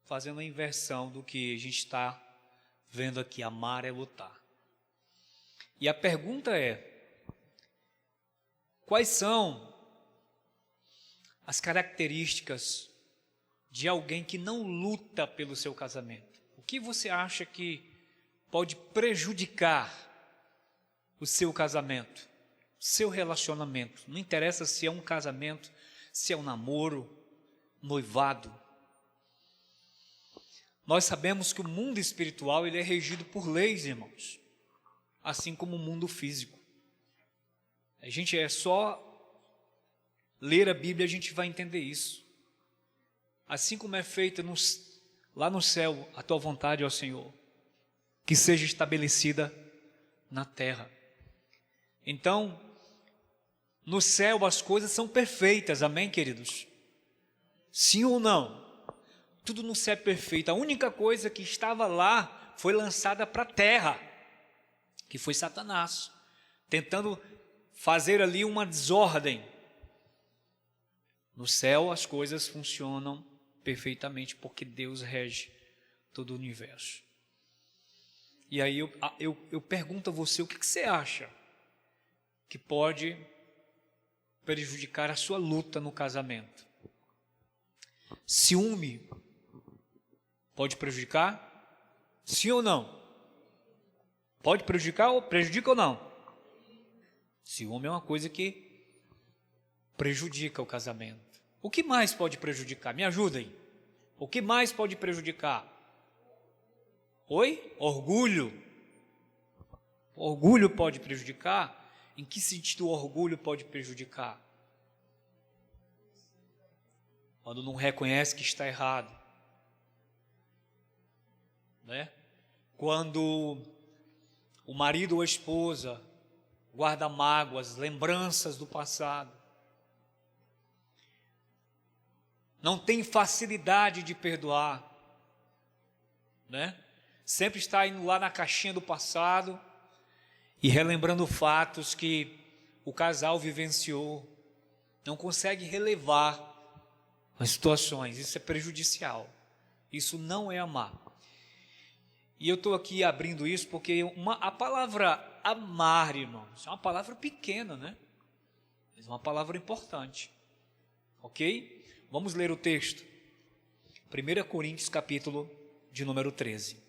fazendo a inversão do que a gente está vendo aqui. Amar é lutar. E a pergunta é: quais são as características de alguém que não luta pelo seu casamento? O que você acha que pode prejudicar o seu casamento, seu relacionamento? Não interessa se é um casamento, se é um namoro, noivado. Nós sabemos que o mundo espiritual ele é regido por leis, irmãos, assim como o mundo físico. A gente é só ler a Bíblia, a gente vai entender isso. Assim como é feita lá no céu a tua vontade, ó Senhor, que seja estabelecida na terra. Então, no céu as coisas são perfeitas, amém, queridos? Sim ou não? Tudo no céu é perfeito. A única coisa que estava lá foi lançada para a terra, que foi Satanás, tentando fazer ali uma desordem. No céu as coisas funcionam perfeitamente, porque Deus rege todo o universo. E aí eu pergunto a você, o que você acha que pode prejudicar a sua luta no casamento? Ciúme pode prejudicar? Sim ou não? Pode prejudicar ou prejudica ou não? Ciúme é uma coisa que prejudica o casamento. O que mais pode prejudicar? Me ajudem. O que mais pode prejudicar? Oi? Orgulho. Orgulho pode prejudicar? Em que sentido o orgulho pode prejudicar? Quando não reconhece que está errado, né? Quando o marido ou a esposa guarda mágoas, lembranças do passado, não tem facilidade de perdoar, né? Sempre está indo lá na caixinha do passado e relembrando fatos que o casal vivenciou, não consegue relevar as situações. Isso é prejudicial, isso não é amar. E eu estou aqui abrindo isso porque a palavra amar, irmãos, é uma palavra pequena, né? Mas é uma palavra importante, ok? Vamos ler o texto, 1 Coríntios capítulo de número 13.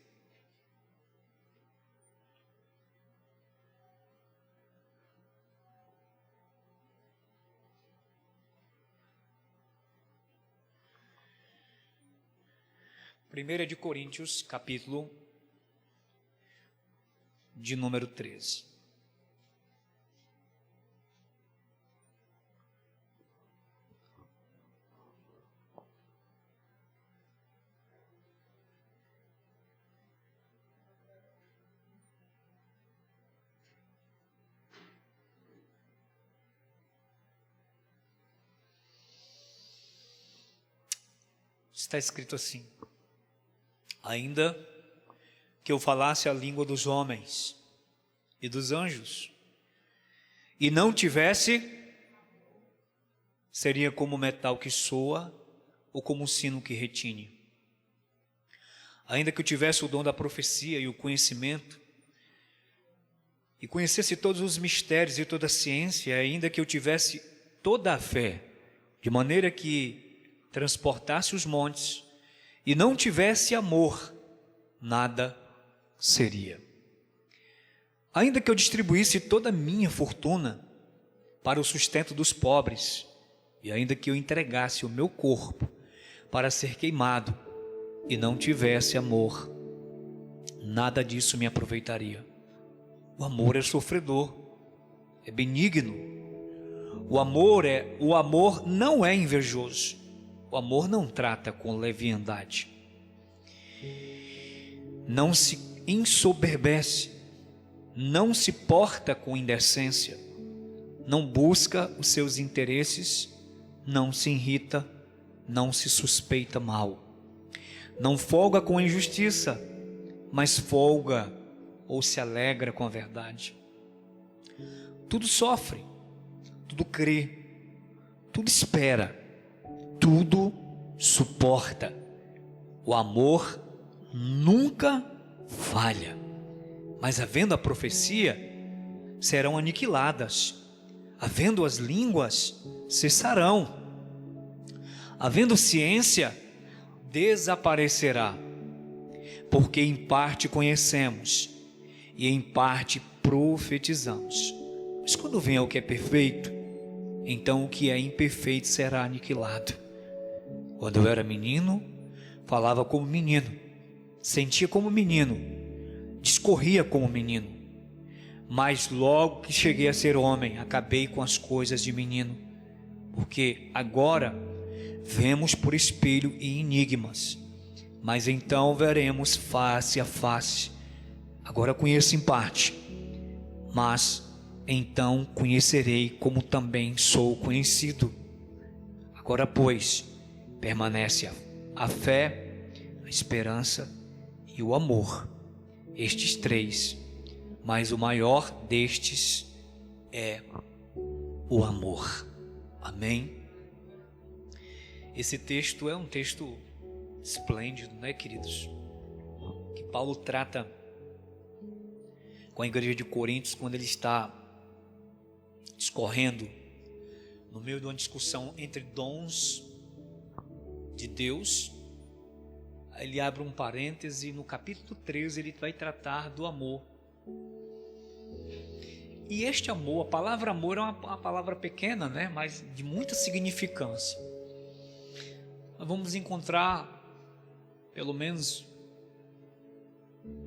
Primeira de Coríntios, capítulo de número 13. Está escrito assim: ainda que eu falasse a língua dos homens e dos anjos, e não tivesse, seria como metal que soa, ou como um sino que retine. Ainda que eu tivesse o dom da profecia e o conhecimento, e conhecesse todos os mistérios e toda a ciência, ainda que eu tivesse toda a fé, de maneira que transportasse os montes, e não tivesse amor, nada seria. Ainda que eu distribuísse toda a minha fortuna para o sustento dos pobres, e ainda que eu entregasse o meu corpo para ser queimado, e não tivesse amor, nada disso me aproveitaria. O amor é sofredor, é benigno. O amor não é invejoso. O amor não trata com leviandade, não se ensoberbece, não se porta com indecência, não busca os seus interesses, não se irrita, não se suspeita mal, não folga com a injustiça, mas folga ou se alegra com a verdade. Tudo sofre, tudo crê, tudo espera, tudo suporta. O amor nunca falha, mas havendo a profecia, serão aniquiladas. Havendo as línguas, cessarão. Havendo ciência, desaparecerá. Porque em parte conhecemos e em parte profetizamos. Mas quando vem o que é perfeito, então o que é imperfeito será aniquilado. Quando eu era menino, falava como menino, sentia como menino, discorria como menino. Mas logo que cheguei a ser homem, acabei com as coisas de menino. Porque agora vemos por espelho e enigmas, mas então veremos face a face. Agora conheço em parte, mas então conhecerei como também sou conhecido. Agora, pois, permanece a fé, a esperança e o amor, estes três, mas o maior destes é o amor. Amém? Esse texto é um texto esplêndido, né, queridos? Que Paulo trata com a igreja de Coríntios quando ele está discorrendo no meio de uma discussão entre dons de Deus. Aí ele abre um parêntese, no capítulo 13 ele vai tratar do amor. E este amor, a palavra amor é uma palavra pequena, né, mas de muita significância. Nós vamos encontrar pelo menos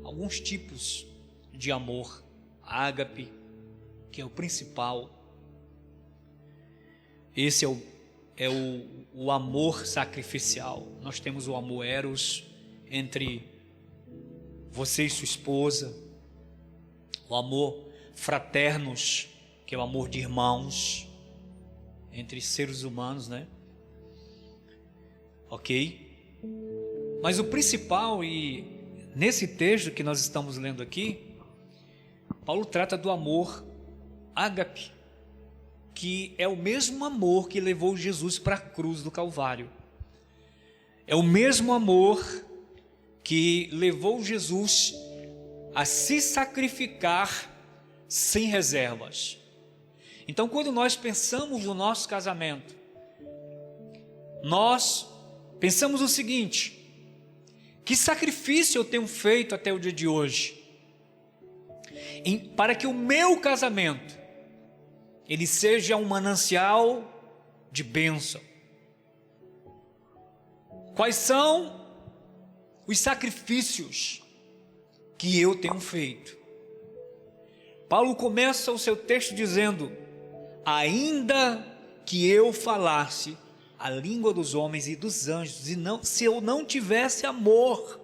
alguns tipos de amor. Ágape, que é o principal. Esse é o amor sacrificial. Nós temos o amor eros, entre você e sua esposa. O amor fraternos, que é o amor de irmãos, entre seres humanos, né? Ok? Mas o principal, e nesse texto que nós estamos lendo aqui, Paulo trata do amor ágape, que é o mesmo amor que levou Jesus para a cruz do Calvário. É o mesmo amor que levou Jesus a se sacrificar sem reservas. Então, quando nós pensamos no nosso casamento, nós pensamos o seguinte: que sacrifício eu tenho feito até o dia de hoje para que o meu casamento ele seja um manancial de bênção? Quais são os sacrifícios que eu tenho feito? Paulo começa o seu texto dizendo: ainda que eu falasse a língua dos homens e dos anjos, se eu não tivesse amor,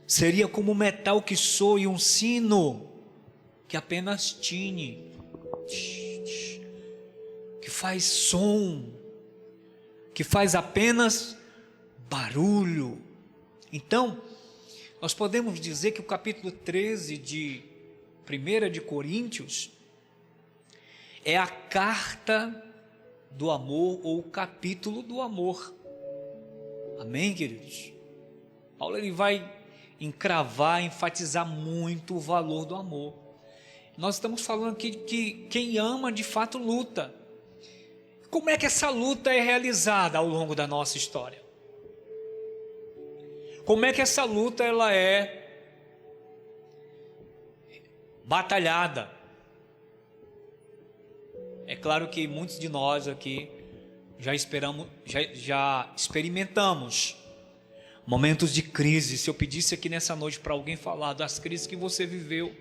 seria como um metal que soa e um sino que apenas tine, que faz som, que faz apenas barulho. Então, nós podemos dizer que o capítulo 13 de 1 de Coríntios é a carta do amor, ou o capítulo do amor. Amém, queridos? Paulo ele vai encravar, enfatizar muito o valor do amor. Nós estamos falando aqui que quem ama de fato luta. Como é que essa luta é realizada ao longo da nossa história? Como é que essa luta ela é batalhada? É claro que muitos de nós aqui já experimentamos momentos de crise. Se eu pedisse aqui nessa noite para alguém falar das crises que você viveu,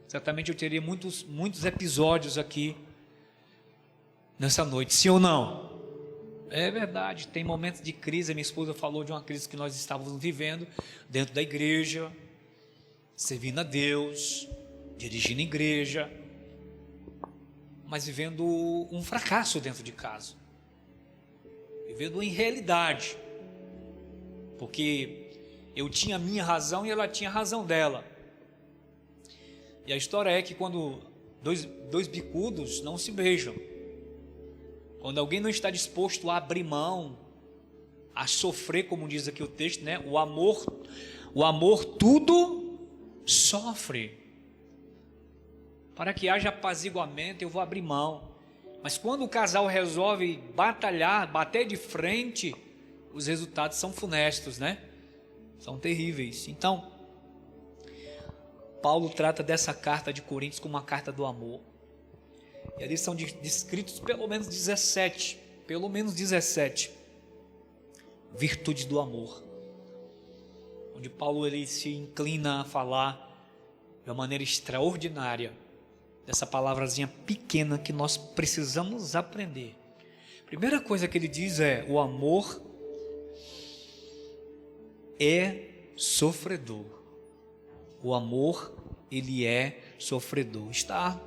certamente eu teria muitos episódios aqui nessa noite, sim ou não? É verdade, tem momentos de crise. A minha esposa falou de uma crise que nós estávamos vivendo dentro da igreja, servindo a Deus, dirigindo a igreja, mas vivendo um fracasso dentro de casa, vivendo em realidade, porque eu tinha a minha razão e ela tinha a razão dela. E a história é que quando dois bicudos não se beijam, quando alguém não está disposto a abrir mão a sofrer, como diz aqui o texto, né? O amor tudo sofre. Para que haja apaziguamento, eu vou abrir mão. Mas quando o casal resolve batalhar, bater de frente, os resultados são funestos, né? São terríveis. Então, Paulo trata dessa carta de Coríntios como uma carta do amor. E ali são descritos pelo menos 17 virtudes do amor, onde Paulo ele se inclina a falar de uma maneira extraordinária dessa palavrazinha pequena que nós precisamos aprender. Primeira coisa que ele diz é: o amor é sofredor. O amor, ele é sofredor. Está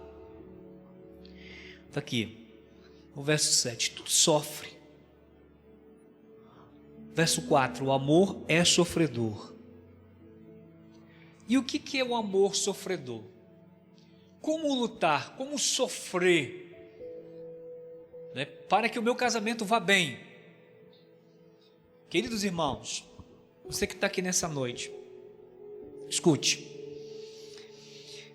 aqui no verso 7, tudo sofre. Verso 4, o amor é sofredor. E o que é o amor sofredor? Como lutar, como sofrer, né, para que o meu casamento vá bem? Queridos irmãos, você que está aqui nessa noite, escute.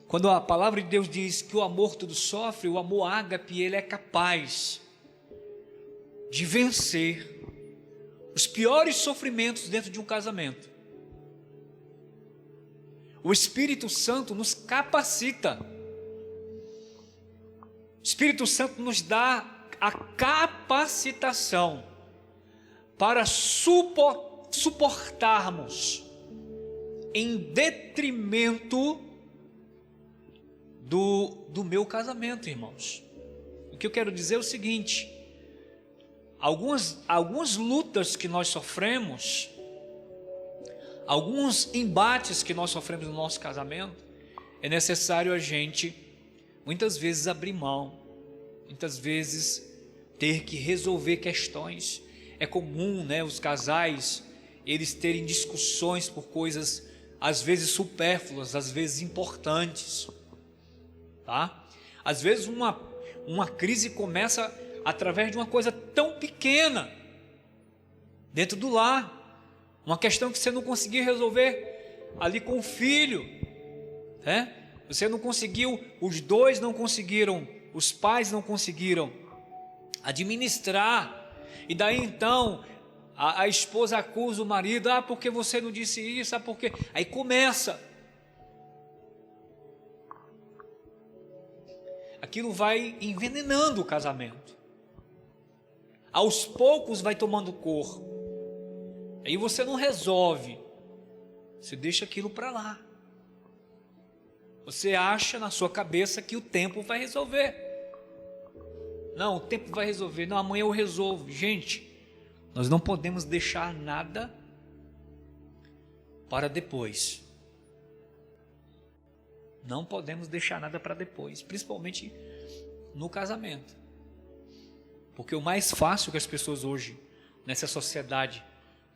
Quando a palavra de Deus diz que o amor tudo sofre, o amor ágape, ele é capaz de vencer os piores sofrimentos dentro de um casamento. O Espírito Santo nos capacita. O Espírito Santo nos dá a capacitação para suportarmos em detrimento do meu casamento, irmãos. O que eu quero dizer é o seguinte: algumas lutas que nós sofremos, alguns embates que nós sofremos no nosso casamento, é necessário a gente, muitas vezes, abrir mão, muitas vezes ter que resolver questões. É comum, né, os casais, eles terem discussões por coisas, às vezes supérfluas, às vezes importantes, tá? Às vezes uma crise começa através de uma coisa tão pequena, dentro do lar, uma questão que você não conseguiu resolver ali com o filho, né? Você não conseguiu, os dois não conseguiram, os pais não conseguiram administrar, e daí então a esposa acusa o marido: porque você não disse isso, porque... Aí começa, aquilo vai envenenando o casamento, aos poucos vai tomando cor, aí você não resolve, você deixa aquilo para lá, você acha na sua cabeça que o tempo vai resolver. Não, o tempo vai resolver, não, amanhã eu resolvo. Gente, nós não podemos deixar nada para depois. Não podemos deixar nada para depois, principalmente no casamento. Porque o mais fácil que as pessoas hoje, nessa sociedade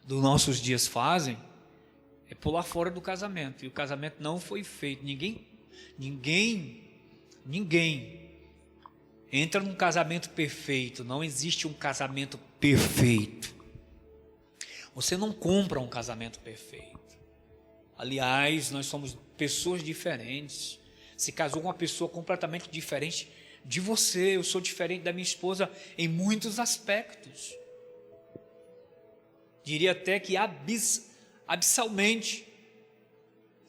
dos nossos dias, fazem é pular fora do casamento. E o casamento não foi feito. Ninguém entra num casamento perfeito. Não existe um casamento perfeito. Você não compra um casamento perfeito. Aliás, nós somos pessoas diferentes. Se casou com uma pessoa completamente diferente de você, eu sou diferente da minha esposa em muitos aspectos. Diria até que abissalmente.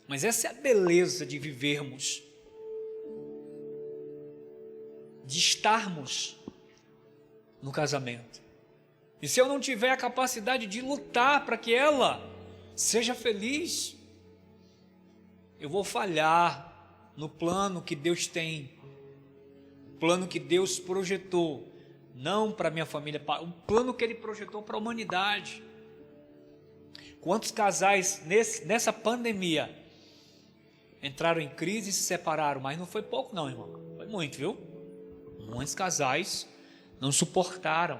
Mas essa é a beleza de vivermos, de estarmos no casamento. E se eu não tiver a capacidade de lutar para que ela seja feliz, eu vou falhar no plano que Deus tem, o plano que Deus projetou, não para minha família, o plano que Ele projetou para a humanidade. Quantos casais nessa pandemia entraram em crise e se separaram? Mas não foi pouco não, irmão, foi muito, viu? Muitos casais não suportaram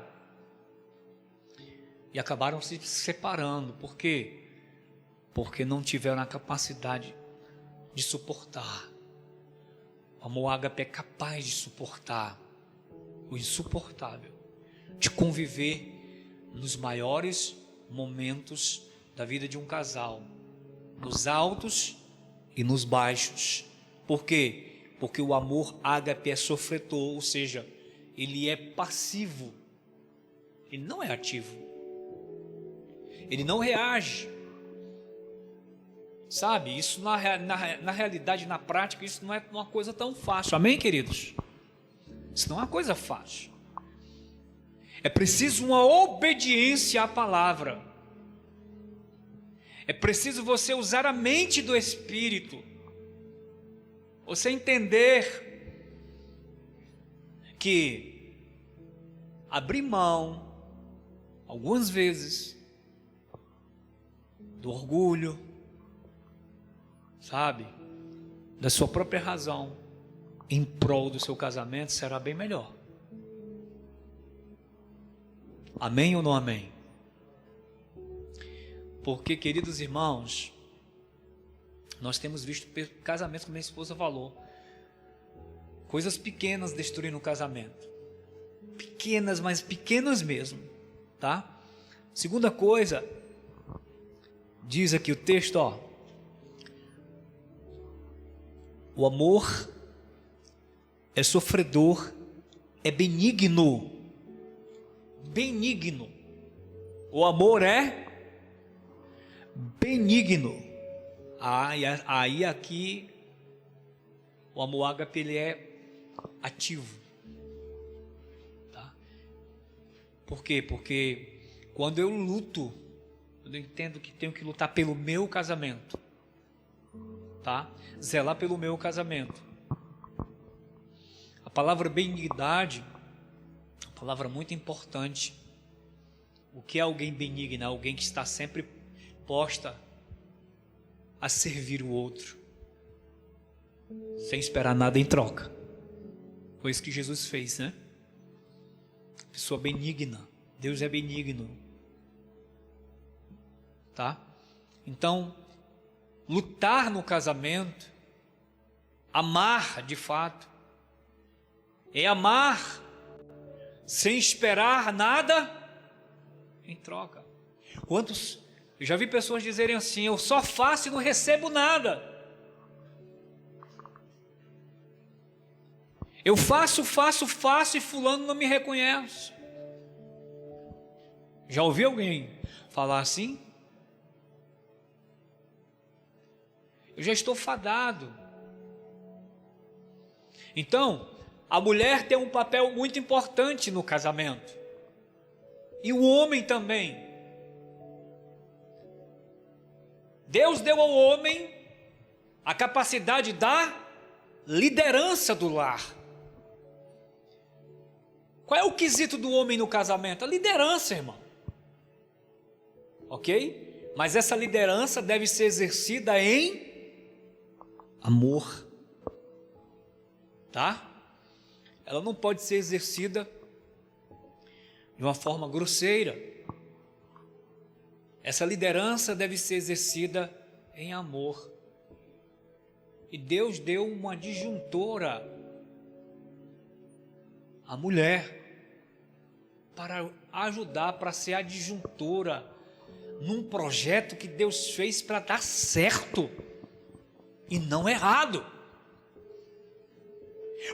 e acabaram se separando. Por quê? Porque não tiveram a capacidade de suportar. O amor ágape é capaz de suportar o insuportável, de conviver nos maiores momentos da vida de um casal, nos altos e nos baixos. Por quê? Porque o amor ágape é sofredor, ou seja, ele é passivo, ele não é ativo, ele não reage. Sabe, isso na realidade, na prática, isso não é uma coisa tão fácil. Amém, queridos? Isso não é uma coisa fácil. É preciso uma obediência à palavra. É preciso você usar a mente do Espírito. Você entender que abrir mão, algumas vezes, do orgulho, sabe, da sua própria razão, em prol do seu casamento, será bem melhor. Amém ou não amém? Porque, queridos irmãos, nós temos visto casamentos, como minha esposa falou, coisas pequenas destruindo o casamento. Pequenas, mas pequenas mesmo, tá? Segunda coisa, diz aqui o texto, ó. O amor é sofredor, é benigno. Benigno. O amor é benigno. Aí aqui, o amor ágape, ele é ativo. Tá? Por quê? Porque quando eu luto, eu entendo que tenho que lutar pelo meu casamento. Tá? Zelar pelo meu casamento. A palavra benignidade, uma palavra muito importante. O que é alguém benigno? Alguém que está sempre posta a servir o outro, sem esperar nada em troca. Foi isso que Jesus fez, né? Pessoa benigna. Deus é benigno. Tá? Então, lutar no casamento, amar de fato, é amar sem esperar nada em troca. Quantos, eu já vi pessoas dizerem assim: eu só faço e não recebo nada. Eu faço e fulano não me reconhece. Já ouviu alguém falar assim? Eu já estou fadado. Então, a mulher tem um papel muito importante no casamento. E o homem também. Deus deu ao homem a capacidade da liderança do lar. Qual é o quesito do homem no casamento? A liderança, irmão. Ok? Mas essa liderança deve ser exercida em amor. Tá? Ela não pode ser exercida de uma forma grosseira. Essa liderança deve ser exercida em amor. E Deus deu uma disjuntora à mulher para ajudar, para ser a disjuntora num projeto que Deus fez para dar certo e não errado.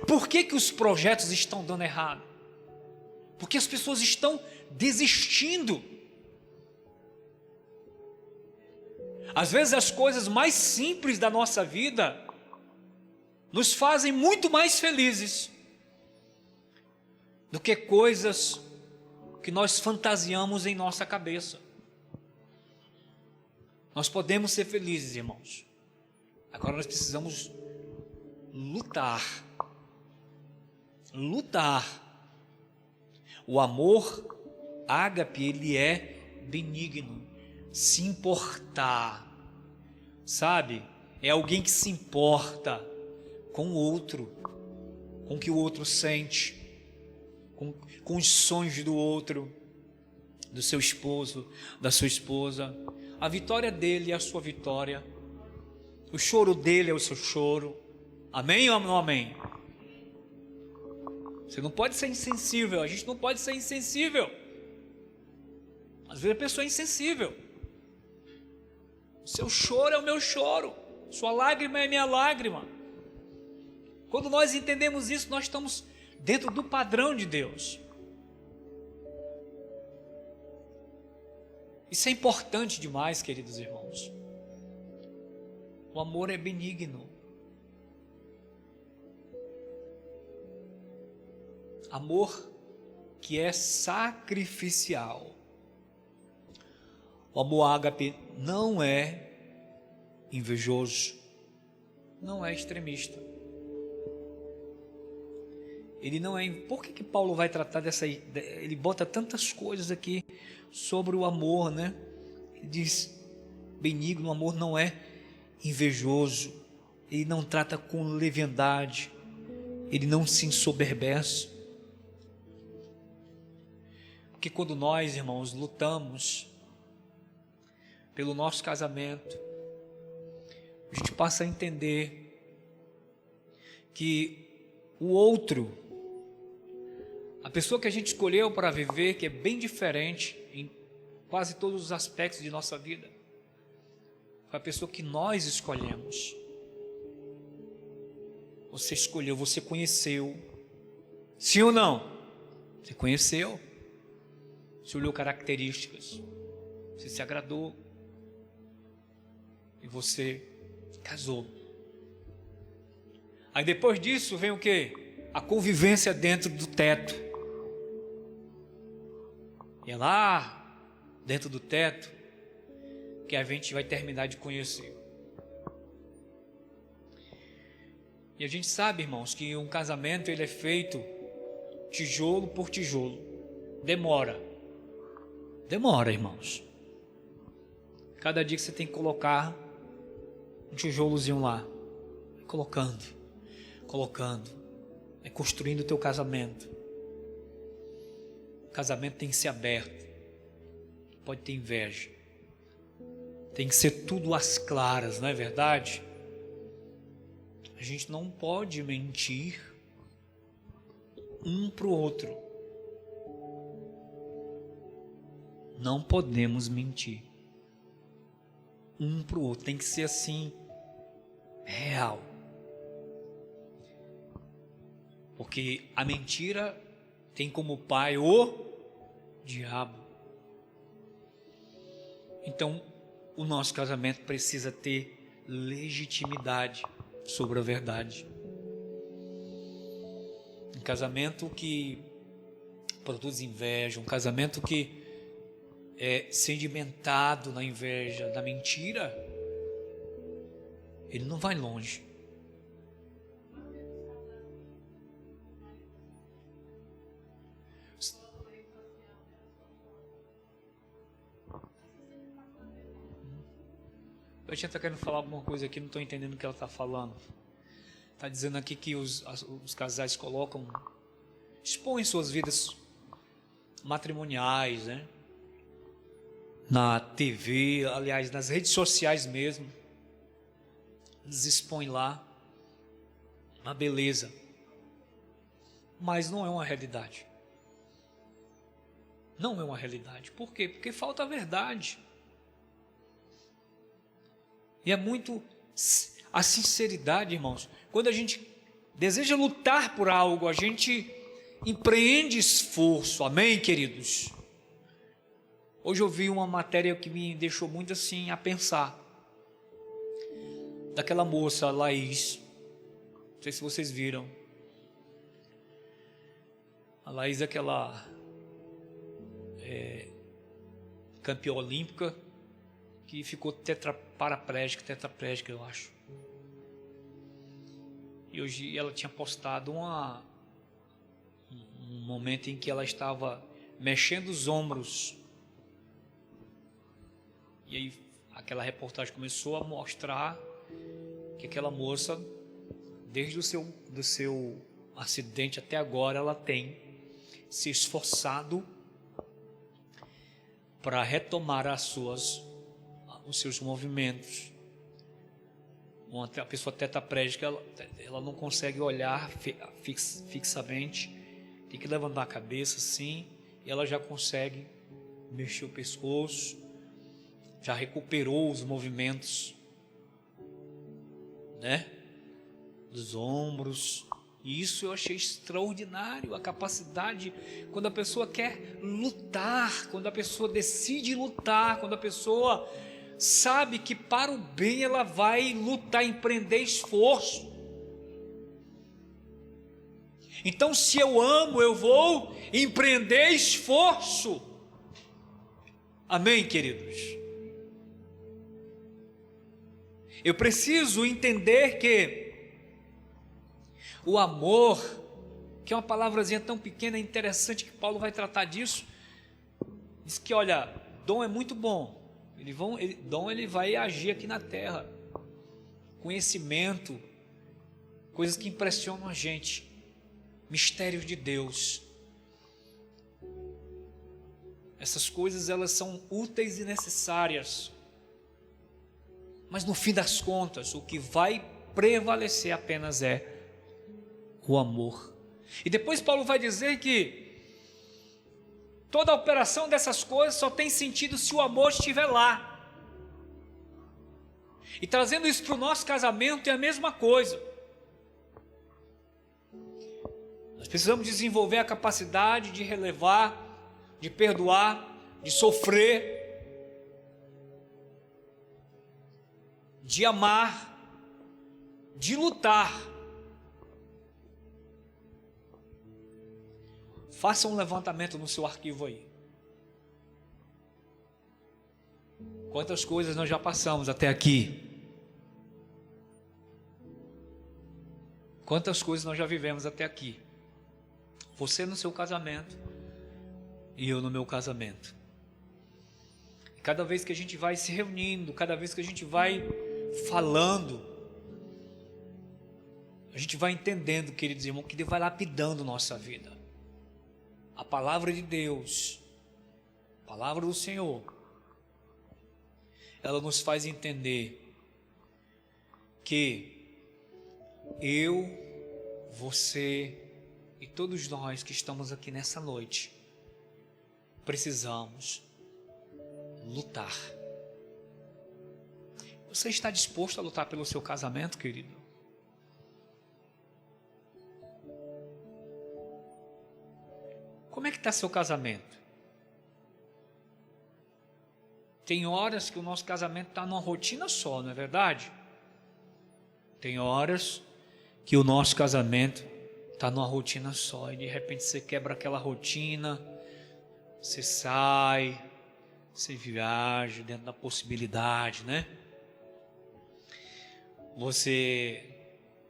Por que os projetos estão dando errado? Porque as pessoas estão desistindo. Às vezes as coisas mais simples da nossa vida nos fazem muito mais felizes do que coisas que nós fantasiamos em nossa cabeça. Nós podemos ser felizes, irmãos. Agora nós precisamos lutar. O amor ágape, ele é benigno. Se importar, sabe? É alguém que se importa com o outro, com o que o outro sente, com os sonhos do outro, do seu esposo, da sua esposa. A vitória dele é a sua vitória, o choro dele é o seu choro. Amém ou não amém? Você não pode ser insensível, a gente não pode ser insensível. Às Às vezes a pessoa é insensível. O seu choro é o meu choro, sua lágrima é a minha lágrima. Quando nós entendemos isso, nós estamos dentro do padrão de Deus. Isso é importante demais, queridos irmãos. O amor é benigno. Amor que é sacrificial. O amor ágape não é invejoso, não é extremista. Ele não é. Por que Paulo vai tratar dessa? Ele bota tantas coisas aqui sobre o amor, né? Ele diz: benigno, o amor não é invejoso, ele não trata com leviandade, ele não se ensoberbece. Porque quando nós, irmãos, lutamos pelo nosso casamento, a gente passa a entender que o outro, a pessoa que a gente escolheu para viver, que é bem diferente em quase todos os aspectos de nossa vida, foi a pessoa que nós escolhemos. Você escolheu, você conheceu. Sim ou não? Você conheceu. Você olhou características. Você se agradou. E você casou. Aí depois disso vem o quê? A convivência dentro do teto. E é lá, dentro do teto, que a gente vai terminar de conhecer. E a gente sabe, irmãos, que um casamento ele é feito tijolo por tijolo. Demora, irmãos. Cada dia que você tem que colocar um tijolozinho lá, colocando, construindo o teu casamento. O casamento tem que ser aberto, pode ter inveja, tem que ser tudo às claras, não é verdade? A gente não pode mentir um para o outro. Não podemos mentir um para o outro. Tem que ser assim, real. Porque a mentira tem como pai o diabo. Então, o nosso casamento precisa ter legitimidade sobre a verdade. Um casamento que produz inveja, um casamento que é sedimentado na inveja, na mentira, ele não vai longe. A gente está querendo falar alguma coisa aqui, não estou entendendo o que ela está falando. Está dizendo aqui que os casais expõem suas vidas matrimoniais, né? Na TV, aliás, nas redes sociais mesmo. Eles expõem lá uma beleza. Mas não é uma realidade. Não é uma realidade. Por quê? Porque falta a verdade. E é muito a sinceridade, irmãos. Quando a gente deseja lutar por algo, a gente empreende esforço. Amém, queridos? Hoje eu vi uma matéria que me deixou muito assim a pensar. Daquela moça, Laís. Não sei se vocês viram. A Laís é aquela campeã olímpica que ficou tetraplégica, eu acho. E hoje ela tinha postado um momento em que ela estava mexendo os ombros. E aí aquela reportagem começou a mostrar que aquela moça, desde do seu acidente até agora, ela tem se esforçado para retomar os seus movimentos. A pessoa tetraplégica, ela não consegue olhar fixamente, tem que levantar a cabeça assim, e ela já consegue mexeu o pescoço, já recuperou os movimentos, né, dos ombros. E isso eu achei extraordinário, a capacidade, quando a pessoa quer lutar, quando a pessoa decide lutar, quando a pessoa sabe que para o bem ela vai lutar, empreender esforço. Então, se eu amo, eu vou empreender esforço. Amém, queridos? Eu preciso entender que o amor, que é uma palavrazinha tão pequena, é interessante que Paulo vai tratar disso. Diz que, olha, dom é muito bom. Dom ele vai agir aqui na terra. Conhecimento, coisas que impressionam a gente. Mistérios de Deus. Essas coisas, elas são úteis e necessárias. Mas no fim das contas, o que vai prevalecer apenas é o amor. E depois Paulo vai dizer que toda a operação dessas coisas só tem sentido se o amor estiver lá. E trazendo isso para o nosso casamento é a mesma coisa. Nós precisamos desenvolver a capacidade de relevar, de perdoar, de sofrer, de amar, de lutar. Faça um levantamento no seu arquivo aí. Quantas coisas nós já passamos até aqui? Quantas coisas nós já vivemos até aqui? Você no seu casamento e eu no meu casamento. E cada vez que a gente vai se reunindo, cada vez que a gente vai falando, a gente vai entendendo, queridos irmãos, que Deus vai lapidando nossa vida. A palavra de Deus, a palavra do Senhor, ela nos faz entender que eu, você e todos nós que estamos aqui nessa noite, precisamos lutar. Você está disposto a lutar pelo seu casamento, querido? Como é que está seu casamento? Tem horas que o nosso casamento está numa rotina só, não é verdade? Tem horas que o nosso casamento está numa rotina só e de repente você quebra aquela rotina, você sai, você viaja dentro da possibilidade, né? Você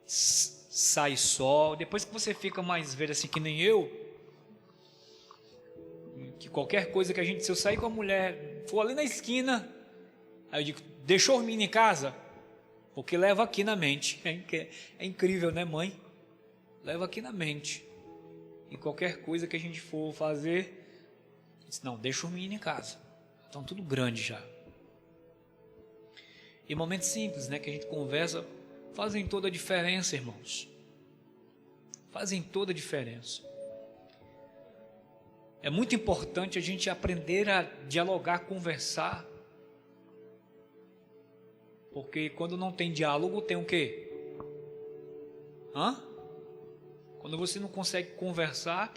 sai só, depois que você fica mais velho assim que nem eu, que qualquer coisa que a gente, se eu sair com a mulher, for ali na esquina, aí eu digo, deixou o menino em casa? Porque leva aqui na mente. É incrível, né, mãe? Leva aqui na mente. E qualquer coisa que a gente for fazer, diz, não, deixa o menino em casa. Estão tudo grande já. E momentos simples, né, que a gente conversa, fazem toda a diferença, irmãos. Fazem toda a diferença. É muito importante a gente aprender a dialogar, conversar. Porque quando não tem diálogo, tem o quê? Quando você não consegue conversar,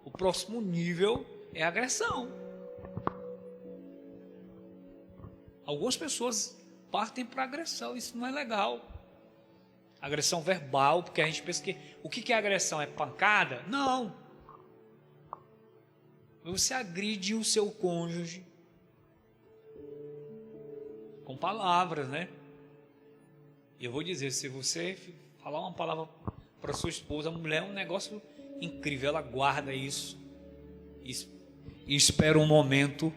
o próximo nível é agressão. Algumas pessoas partem para agressão, isso não é legal. Agressão verbal, porque a gente pensa que o que é agressão? É pancada? Não. Você agride o seu cônjuge com palavras, né? E eu vou dizer, se você falar uma palavra para sua esposa, a mulher é um negócio incrível, ela guarda isso e espera um momento,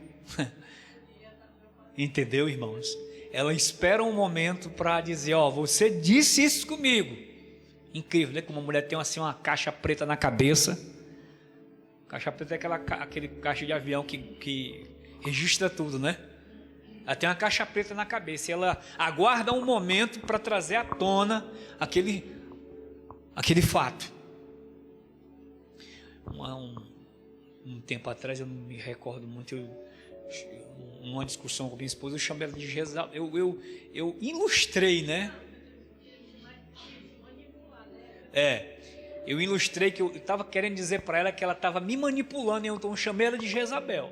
entendeu, irmãos? Ela espera um momento para dizer, ó, você disse isso comigo. Incrível, né? Como uma mulher tem assim uma caixa preta na cabeça. Caixa preta é aquele caixa de avião que registra tudo, né? Ela tem uma caixa preta na cabeça e ela aguarda um momento para trazer à tona aquele fato. um tempo atrás, eu não me recordo muito, numa discussão com minha esposa, eu chamei ela de Jezabel. Eu ilustrei, né? Eu ilustrei que eu estava querendo dizer para ela que ela estava me manipulando, então eu chamei ela de Jezabel.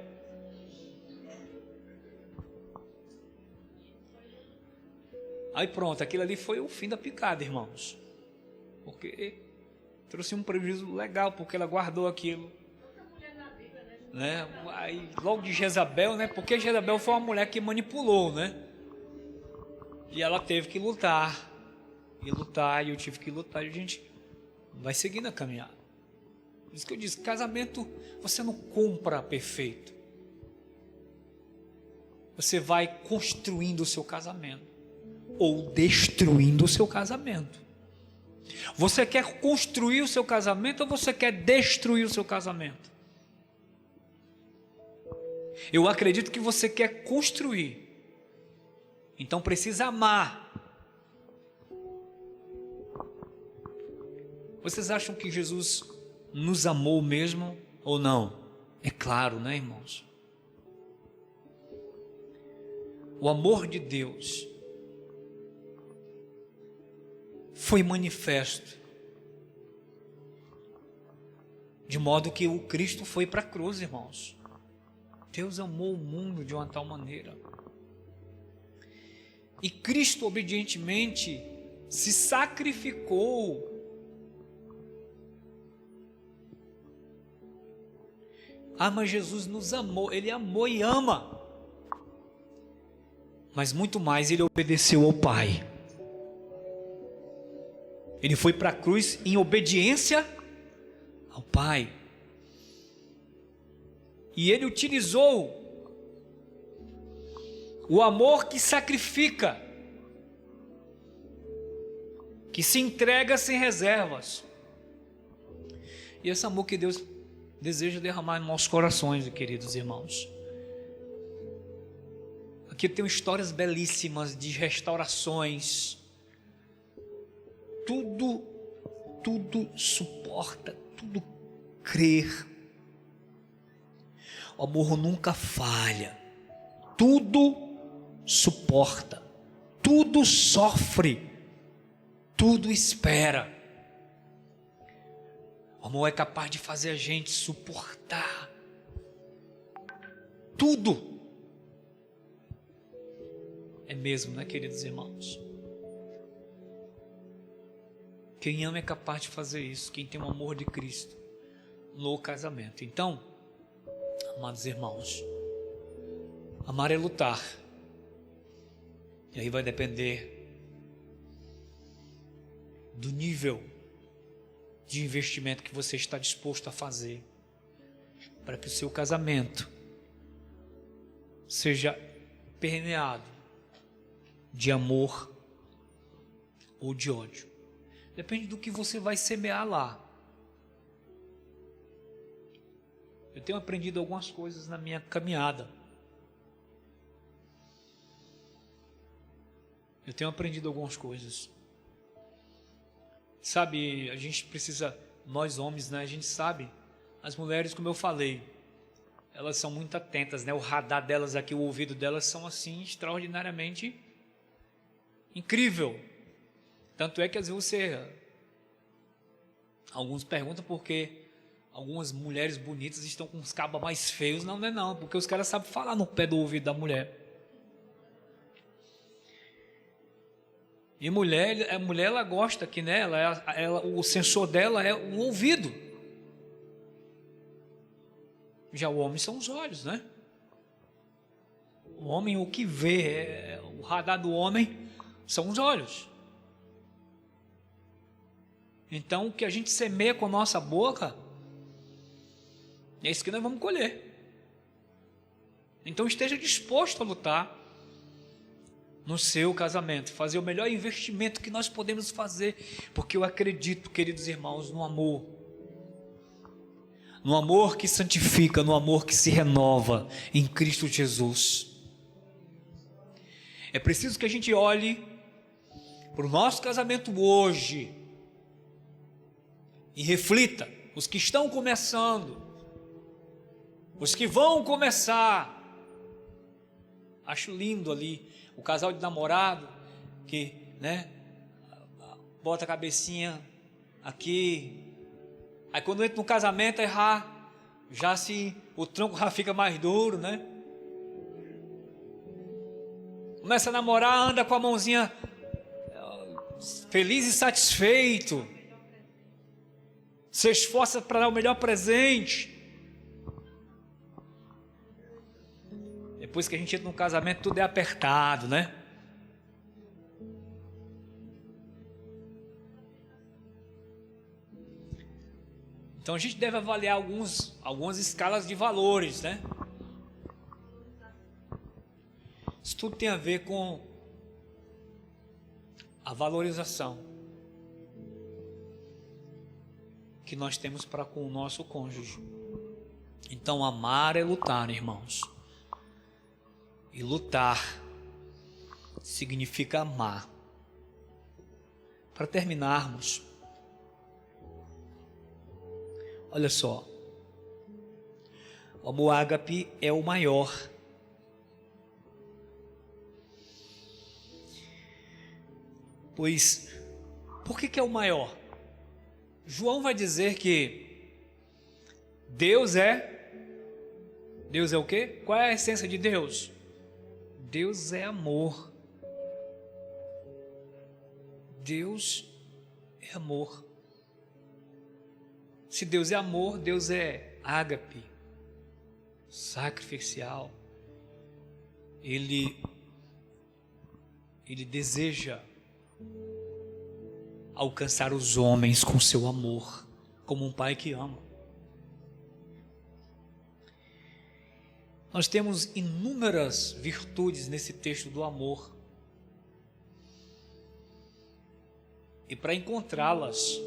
Aí pronto, aquilo ali foi o fim da picada, irmãos. Porque trouxe um prejuízo legal, porque ela guardou aquilo. Né? Aí, logo de Jezabel, né? Porque Jezabel foi uma mulher que manipulou, né? E ela teve que lutar. E eu tive que lutar. E a gente vai seguindo a caminhada. Por isso que eu disse, casamento você não compra perfeito. Você vai construindo o seu casamento. Ou destruindo o seu casamento. Você quer construir o seu casamento ou você quer destruir o seu casamento? Eu acredito que você quer construir. Então precisa amar. Vocês acham que Jesus nos amou mesmo ou não? É claro, né, irmãos? O amor de Deus foi manifesto, de modo que o Cristo foi para a cruz, irmãos. Deus amou o mundo de uma tal maneira, e Cristo obedientemente se sacrificou. Mas Jesus nos amou, Ele amou e ama, mas muito mais, Ele obedeceu ao Pai. Ele foi para a cruz em obediência ao Pai. E Ele utilizou o amor que sacrifica, que se entrega sem reservas. E esse amor que Deus deseja derramar em nossos corações, queridos irmãos. Aqui eu tenho histórias belíssimas de restaurações. Tudo suporta, tudo crer. O amor nunca falha, tudo suporta, tudo sofre, tudo espera. O amor é capaz de fazer a gente suportar tudo. É mesmo, né, queridos irmãos? Quem ama é capaz de fazer isso, quem tem o amor de Cristo no casamento. Então, amados irmãos, amar é lutar. E aí vai depender do nível de investimento que você está disposto a fazer para que o seu casamento seja permeado de amor ou de ódio. Depende do que você vai semear lá. Eu tenho aprendido algumas coisas na minha caminhada. Sabe, a gente precisa, nós homens, né? A gente sabe, as mulheres, como eu falei, elas são muito atentas, né? O radar delas aqui, o ouvido delas são assim, extraordinariamente incrível. Tanto é que às vezes alguns perguntam por que algumas mulheres bonitas estão com os cabas mais feios. Não é não, porque os caras sabem falar no pé do ouvido da mulher. E a mulher ela gosta que, né, o sensor dela é o ouvido. Já o homem são os olhos, né? O homem, o que vê, o radar do homem são os olhos. Então, o que a gente semeia com a nossa boca, é isso que nós vamos colher. Então, esteja disposto a lutar no seu casamento, fazer o melhor investimento que nós podemos fazer, porque eu acredito, queridos irmãos, no amor que santifica, no amor que se renova em Cristo Jesus. É preciso que a gente olhe para o nosso casamento hoje e reflita, os que estão começando, Os que vão começar. Acho lindo ali o casal de namorado que, né, bota a cabecinha aqui. Aí quando entra no casamento, o tronco já fica mais duro, né? Começa a namorar, anda com a mãozinha feliz e satisfeito. Se esforça para dar o melhor presente. Depois que a gente entra no casamento, tudo é apertado, né? Então a gente deve avaliar algumas escalas de valores, né? Isso tudo tem a ver com a valorização que nós temos para com o nosso cônjuge. Então amar é lutar, irmãos. E lutar significa amar. Para terminarmos, olha só, o amor ágape é o maior. Pois, por que é o maior? João vai dizer que Deus é o quê? Qual é a essência de Deus? Deus é amor. Deus é amor. Se Deus é amor, Deus é ágape, sacrificial. Ele deseja alcançar os homens com seu amor, como um pai que ama. Nós temos inúmeras virtudes nesse texto do amor. E para encontrá-las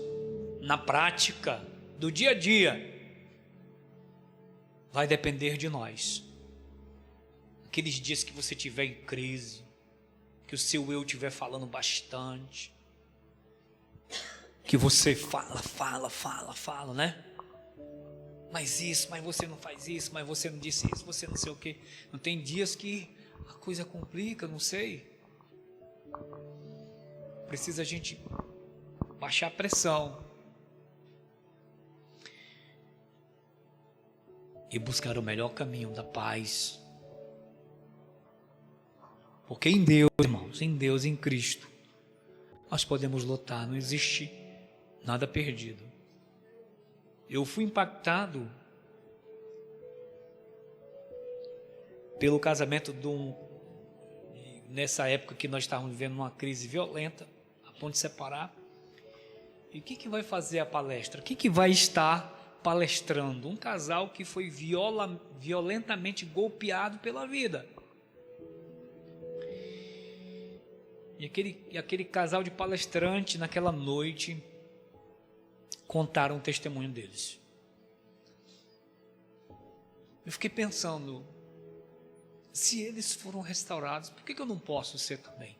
na prática do dia a dia, vai depender de nós. Aqueles dias que você estiver em crise, que o seu eu estiver falando bastante, que você fala, né? Mas isso, mas você não faz isso, mas você não disse isso, você não sei o quê. Não tem dias que a coisa complica, não sei. Precisa a gente baixar a pressão e buscar o melhor caminho da paz. Porque em Deus, irmãos, em Deus, em Cristo, nós podemos lutar, não existe nada perdido. Eu fui impactado pelo casamento nessa época que nós estávamos vivendo uma crise violenta, a ponto de separar. E o que vai fazer a palestra? O que vai estar palestrando? Um casal que foi violentamente golpeado pela vida. E aquele casal de palestrantes naquela noite contaram o testemunho deles. Eu fiquei pensando, se eles foram restaurados, por que eu não posso ser também?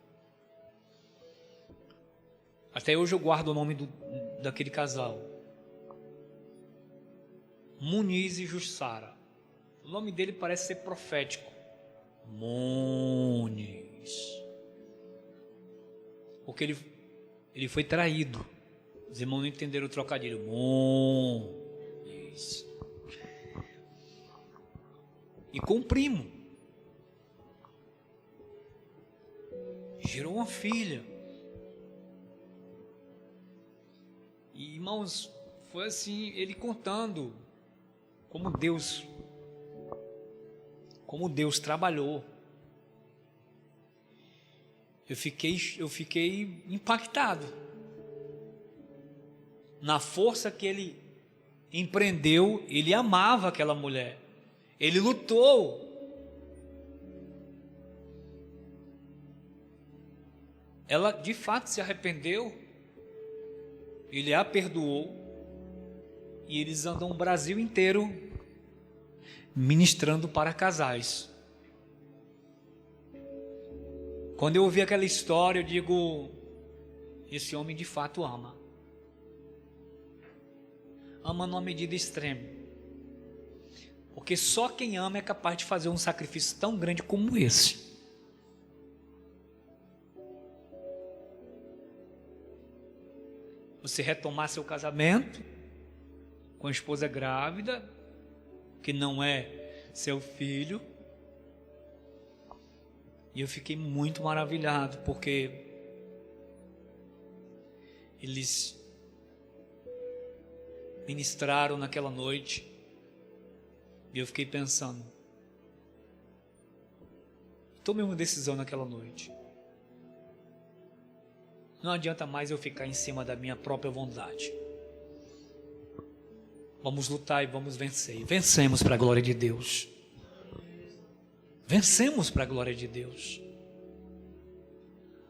Até hoje eu guardo o nome daquele casal, Muniz e Jussara. O nome dele parece ser profético, Muniz, porque ele foi traído. Os irmãos não entenderam o trocadilho. Muniz. E com o primo gerou uma filha. E, irmãos, foi assim, ele contando como Deus trabalhou. Eu fiquei impactado na força que ele empreendeu. Ele amava aquela mulher, ele lutou. Ela de fato se arrependeu, ele a perdoou, e eles andam o Brasil inteiro ministrando para casais. Quando eu ouvi aquela história, eu digo, esse homem de fato ama numa medida extrema. Porque só quem ama é capaz de fazer um sacrifício tão grande como esse. Você retomar seu casamento com a esposa grávida, que não é seu filho. E eu fiquei muito maravilhado, porque eles ministraram naquela noite. E eu fiquei pensando, tomei uma decisão naquela noite. Não adianta mais eu ficar em cima da minha própria vontade. Vamos lutar e vamos vencer. E vencemos para a glória de Deus. Vencemos para a glória de Deus.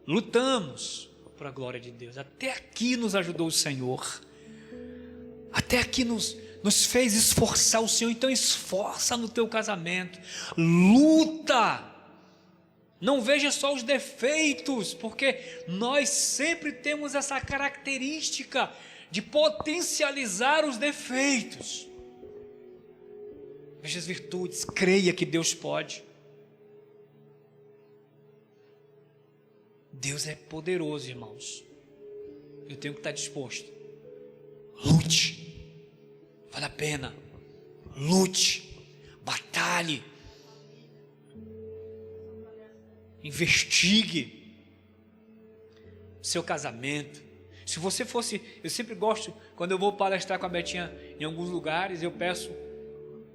Lutamos para a glória de Deus. Até aqui nos ajudou o Senhor. Até aqui nos fez esforçar o Senhor. Então esforça no teu casamento. Luta. Não veja só os defeitos, porque nós sempre temos essa característica de potencializar os defeitos. Veja as virtudes, creia que Deus pode. Deus é poderoso, irmãos. Eu tenho que estar disposto. Lute. Vale a pena. Lute. Batalhe. Investigue seu casamento. Se você fosse, eu sempre gosto, quando eu vou palestrar com a Betinha em alguns lugares, eu peço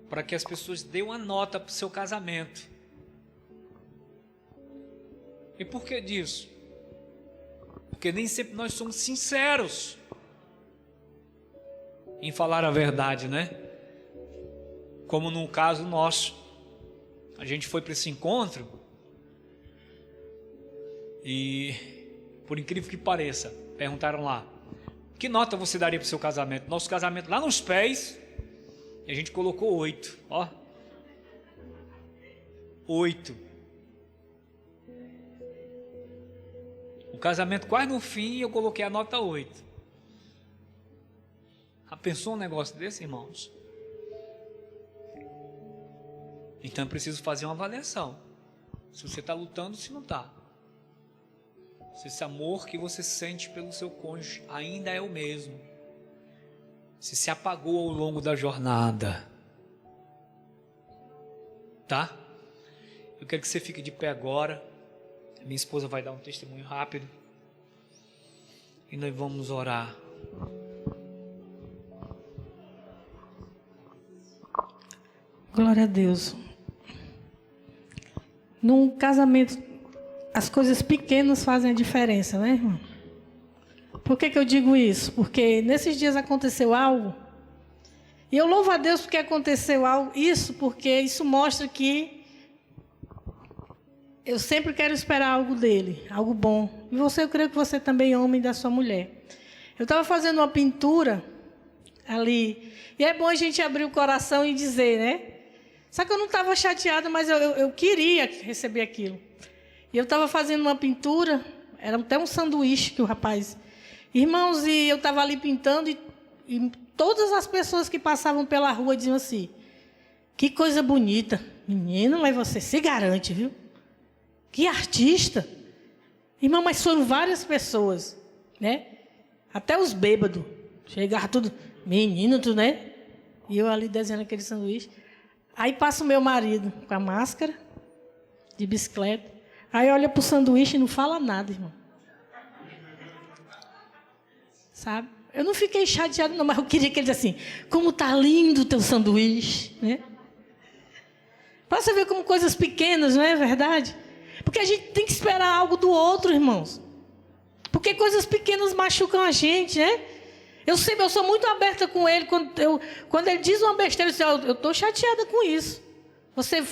para que as pessoas dêem uma nota para o seu casamento. E por que disso? Porque nem sempre nós somos sinceros em falar a verdade, né? Como no caso nosso, a gente foi para esse encontro e, por incrível que pareça, perguntaram lá, que nota você daria para o seu casamento? Nosso casamento lá nos pés, e a gente colocou 8, ó. 8. O casamento quase no fim, eu coloquei a nota 8. Já pensou um negócio desse, irmãos? Então eu preciso fazer uma avaliação. Se você está lutando, se não está. Se esse amor que você sente pelo seu cônjuge ainda é o mesmo. Se apagou ao longo da jornada. Tá? Eu quero que você fique de pé agora. Minha esposa vai dar um testemunho rápido. E nós vamos orar. Glória a Deus. Num casamento, as coisas pequenas fazem a diferença, né, irmão? Por que eu digo isso? Porque nesses dias aconteceu algo. E eu louvo a Deus porque aconteceu algo. Isso porque isso mostra que eu sempre quero esperar algo dele, algo bom. E você, eu creio que você também é homem da sua mulher. Eu estava fazendo uma pintura ali. E é bom a gente abrir o coração e dizer, né? Só que eu não estava chateada, mas eu queria receber aquilo. E eu estava fazendo uma pintura, era até um sanduíche que o rapaz... Irmãos, e eu estava ali pintando e todas as pessoas que passavam pela rua diziam assim, que coisa bonita. Menino, mas você se garante, viu? Que artista. Irmão, mas foram várias pessoas, né? Até os bêbados. Chegava tudo, menino, tu, né? E eu ali desenhando aquele sanduíche. Aí passa o meu marido com a máscara de bicicleta. Aí olha para o sanduíche e não fala nada, irmão. Sabe? Eu não fiquei chateado, não, mas eu queria que ele dissesse assim, como está lindo o teu sanduíche, né? Para você ver como coisas pequenas, não é verdade? Porque a gente tem que esperar algo do outro, irmãos. Porque coisas pequenas machucam a gente, né? Eu sou muito aberta com ele. Quando ele diz uma besteira, eu estou chateada com isso. Você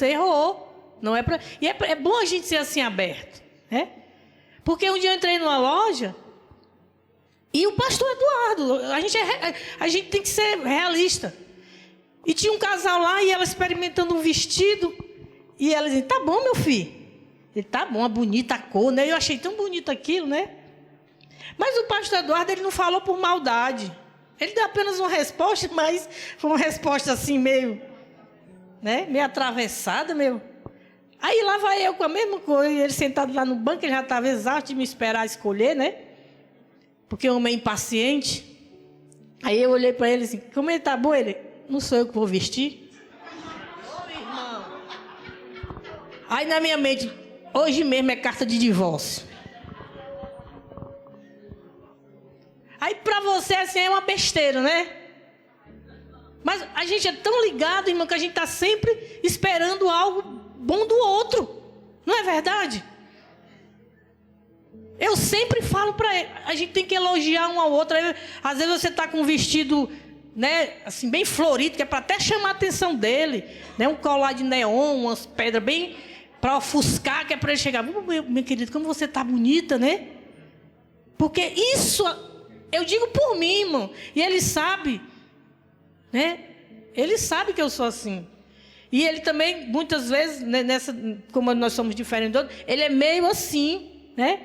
errou. Não é pra, e é bom a gente ser assim aberto, né? Porque um dia eu entrei numa loja e o pastor Eduardo, a gente tem que ser realista. E tinha um casal lá e ela experimentando um vestido. E ela dizia, tá bom, meu filho. Ele, tá bom, a bonita cor, né? Eu achei tão bonito aquilo, né? Mas o pastor Eduardo, ele não falou por maldade. Ele deu apenas uma resposta, mas foi uma resposta assim meio, né, meio atravessada, meio. Aí lá vai eu com a mesma coisa, ele sentado lá no banco, ele já estava exausto de me esperar escolher, né? Porque o homem é impaciente. Aí eu olhei para ele assim, como ele tá bom? Ele, não sou eu que vou vestir? Ô, irmão. Aí na minha mente, hoje mesmo é carta de divórcio. Aí para você assim é uma besteira, né? Mas a gente é tão ligado, irmão, que a gente está sempre esperando algo bom do outro. Não é verdade? Eu sempre falo para ele, a gente tem que elogiar um ao outro. Aí, às vezes você está com um vestido, né, assim, bem florido, que é para até chamar a atenção dele, né, um colar de neon, umas pedras bem para ofuscar, que é para ele chegar. Meu querido, como você está bonita, né? Porque isso, eu digo por mim, irmão. E ele sabe, né? Ele sabe que eu sou assim. E ele também, muitas vezes, né, como nós somos diferentes do outro, ele é meio assim, né?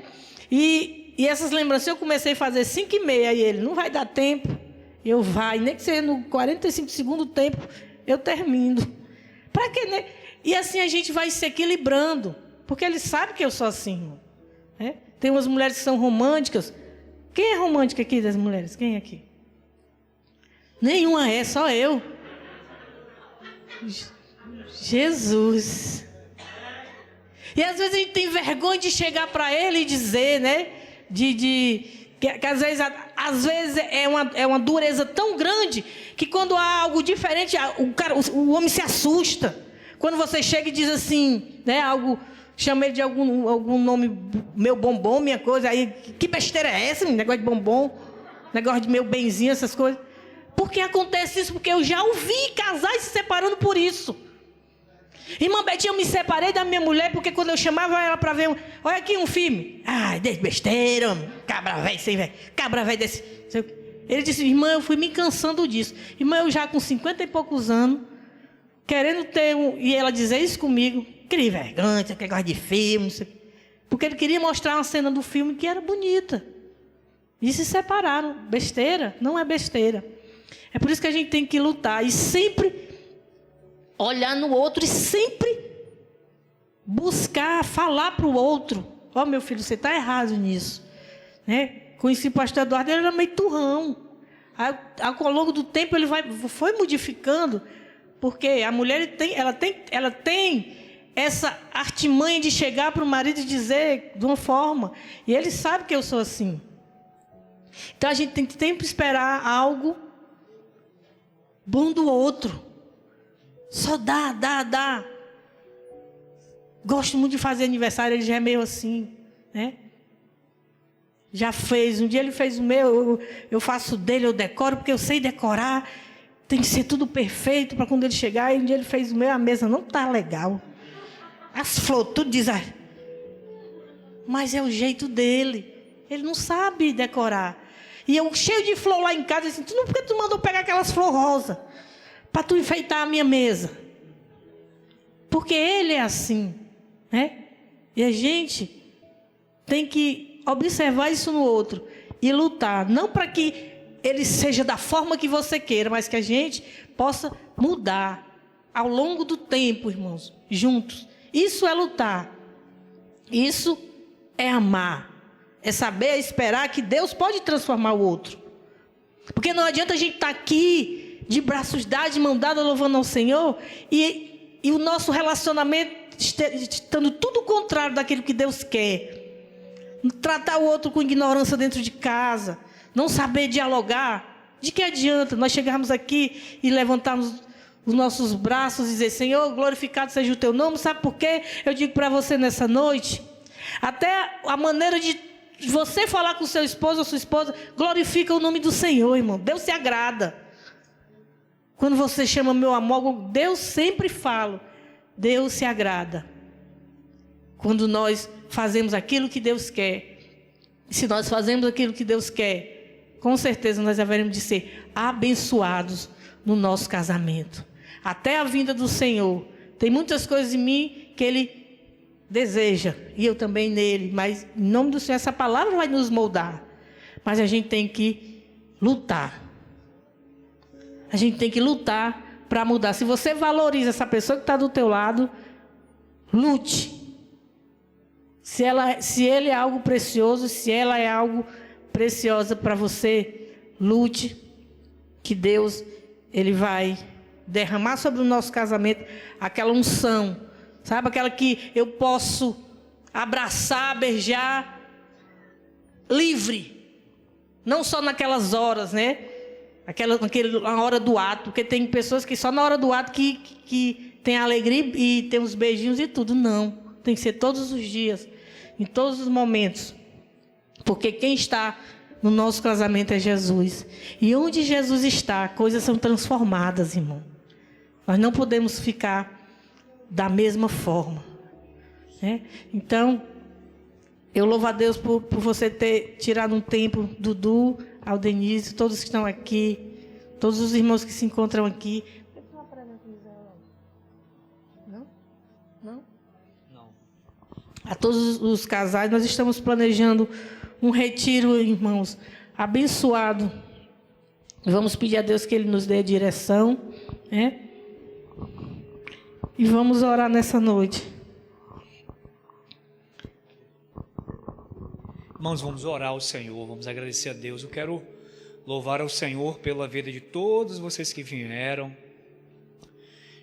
E essas lembranças eu comecei a fazer 5h30, e ele, não vai dar tempo. Eu vai, nem que seja no 45 segundos do tempo, eu termino. Para quê, né? E assim a gente vai se equilibrando, porque ele sabe que eu sou assim, né? Tem umas mulheres que são românticas. Quem é romântica aqui das mulheres? Quem é aqui? Nenhuma é, só eu. Jesus. E às vezes a gente tem vergonha de chegar para ele e dizer, né? Que às vezes é uma dureza tão grande que quando há algo diferente, o homem se assusta. Quando você chega e diz assim, né? Algo, chama ele de algum nome, meu bombom, minha coisa, aí, que besteira é essa? Negócio de bombom, negócio de meu benzinho, essas coisas. Por que acontece isso? Porque eu já ouvi casais se separando por isso. Irmã Betinha, eu me separei da minha mulher porque quando eu chamava ela para ver, olha aqui um filme. Ai, besteira, cabra velho, sem velho, cabra velho desse. Ele disse, irmã, eu fui me cansando disso. Irmã, eu já com 50 e poucos anos, querendo ter e ela dizer isso comigo, queria vergonha, que gosta de filme, não sei. Porque ele queria mostrar uma cena do filme que era bonita. E se separaram. Besteira? Não é besteira. É por isso que a gente tem que lutar e sempre olhar no outro e sempre buscar falar para o outro. Ó, meu filho, você está errado nisso. Né? Conheci o pastor Eduardo, ele era meio turrão. Aí, ao longo do tempo, ele foi modificando, porque a mulher ela tem essa artimanha de chegar para o marido e dizer de uma forma. E ele sabe que eu sou assim. Então, a gente tem que sempre esperar algo bom do outro. Só dá. Gosto muito de fazer aniversário, ele já é meio assim, né? Já fez, um dia ele fez o meu, eu faço dele, eu decoro, porque eu sei decorar, tem que ser tudo perfeito para quando ele chegar, e um dia ele fez o meu, a mesa não está legal. As flores, tudo diz, mas é o jeito dele, ele não sabe decorar. E eu cheio de flor lá em casa, assim, por que tu mandou pegar aquelas flores rosas? Para tu enfeitar a minha mesa. Porque ele é assim, né? E a gente tem que observar isso no outro e lutar. Não para que ele seja da forma que você queira, mas que a gente possa mudar ao longo do tempo, irmãos, juntos. Isso é lutar. Isso é amar. É saber esperar que Deus pode transformar o outro. Porque não adianta a gente estar aqui de braços dados, de mão dada, louvando ao Senhor, e o nosso relacionamento estando tudo contrário daquilo que Deus quer. Tratar o outro com ignorância dentro de casa, não saber dialogar. De que adianta nós chegarmos aqui e levantarmos os nossos braços e dizer, Senhor, glorificado seja o teu nome. Sabe por quê? Eu digo para você nessa noite, até a maneira de você falar com o seu esposo ou sua esposa, glorifica o nome do Senhor, irmão. Deus se agrada. Quando você chama meu amor, Deus sempre fala, Deus se agrada. Quando nós fazemos aquilo que Deus quer, se nós fazemos aquilo que Deus quer, com certeza nós haveremos de ser abençoados no nosso casamento. Até a vinda do Senhor. Tem muitas coisas em mim que Ele deseja, e eu também nele, mas em nome do Senhor, essa palavra vai nos moldar. Mas a gente tem que lutar. A gente tem que lutar para mudar. Se você valoriza essa pessoa que está do teu lado, lute. Se ele é algo precioso, se ela é algo preciosa para você, lute, que Deus, Ele vai derramar sobre o nosso casamento aquela unção, sabe? Aquela que eu posso abraçar, beijar, livre, não só naquelas horas, né? Na hora do ato, porque tem pessoas que só na hora do ato que tem alegria e tem os beijinhos e tudo. Não, tem que ser todos os dias, em todos os momentos, porque quem está no nosso casamento é Jesus, e onde Jesus está, coisas são transformadas, irmão. Nós não podemos ficar da mesma forma, né? Então, eu louvo a Deus por você ter tirado um tempo, Dudu, Aldenise, todos que estão aqui, todos os irmãos que se encontram aqui. Não? Não? Não. A todos os casais, nós estamos planejando um retiro, irmãos, abençoado. Vamos pedir a Deus que Ele nos dê a direção, né? E vamos orar nessa noite. Irmãos, vamos orar ao Senhor, vamos agradecer a Deus. Eu quero louvar ao Senhor pela vida de todos vocês que vieram.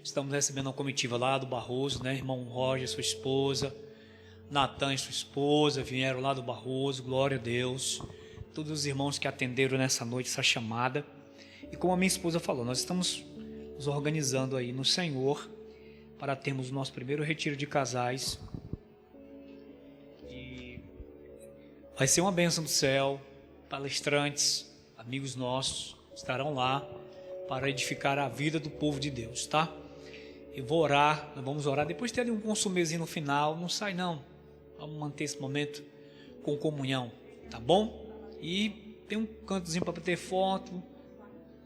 Estamos recebendo uma comitiva lá do Barroso, né? Irmão Roger, sua esposa, Natan e sua esposa, vieram lá do Barroso, glória a Deus. Todos os irmãos que atenderam nessa noite essa chamada. E como a minha esposa falou, nós estamos nos organizando aí no Senhor para termos o nosso primeiro retiro de casais. E vai ser uma bênção do céu. Palestrantes, amigos nossos, estarão lá para edificar a vida do povo de Deus, tá? Eu vou orar, nós vamos orar. Depois ter ali um consumezinho no final, não sai não. Vamos manter esse momento com comunhão, tá bom? E tem um cantozinho para ter foto.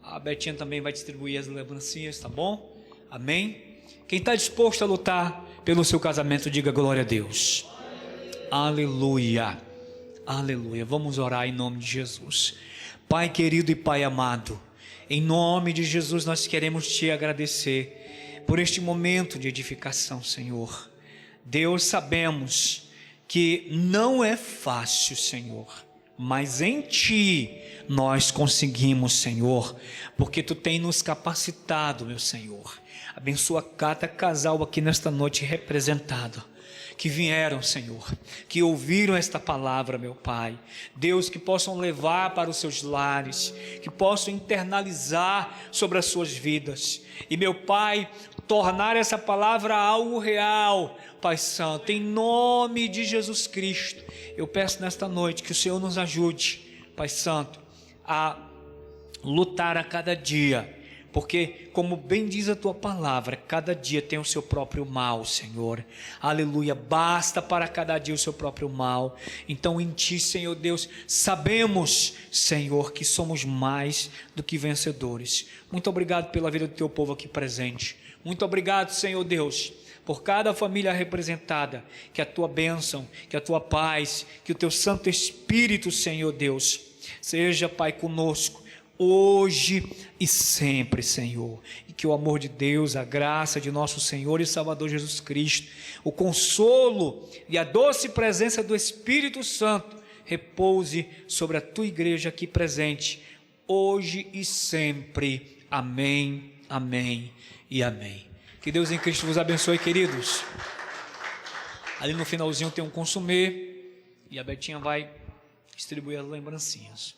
A Betinha também vai distribuir as lembrancinhas, tá bom? Amém? Quem está disposto a lutar pelo seu casamento, diga glória a Deus. Aleluia. Aleluia. Vamos orar em nome de Jesus. Pai querido e Pai amado, em nome de Jesus nós queremos te agradecer por este momento de edificação, Senhor. Deus, sabemos que não é fácil, Senhor, mas em Ti nós conseguimos, Senhor, porque Tu tem nos capacitado, meu Senhor. Abençoa cada casal aqui nesta noite representado, que vieram, Senhor, que ouviram esta palavra, meu Pai. Deus, que possam levar para os seus lares, que possam internalizar sobre as suas vidas. E, meu Pai, tornar essa palavra algo real, Pai Santo, em nome de Jesus Cristo. Eu peço nesta noite que o Senhor nos ajude, Pai Santo, a lutar a cada dia, porque, como bem diz a Tua palavra, cada dia tem o seu próprio mal, Senhor. Aleluia, basta para cada dia o seu próprio mal. Então em Ti, Senhor Deus, sabemos, Senhor, que somos mais do que vencedores. Muito obrigado pela vida do Teu povo aqui presente. Muito obrigado, Senhor Deus, por cada família representada. Que a Tua bênção, que a Tua paz, que o Teu Santo Espírito, Senhor Deus, seja, Pai, conosco, hoje e sempre, Senhor. E que o amor de Deus, a graça de nosso Senhor e Salvador Jesus Cristo, o consolo e a doce presença do Espírito Santo repouse sobre a Tua igreja aqui presente, hoje e sempre. Amém, amém e amém. Que Deus em Cristo vos abençoe, queridos. Ali no finalzinho tem um consumê e a Betinha vai distribuir as lembrancinhas.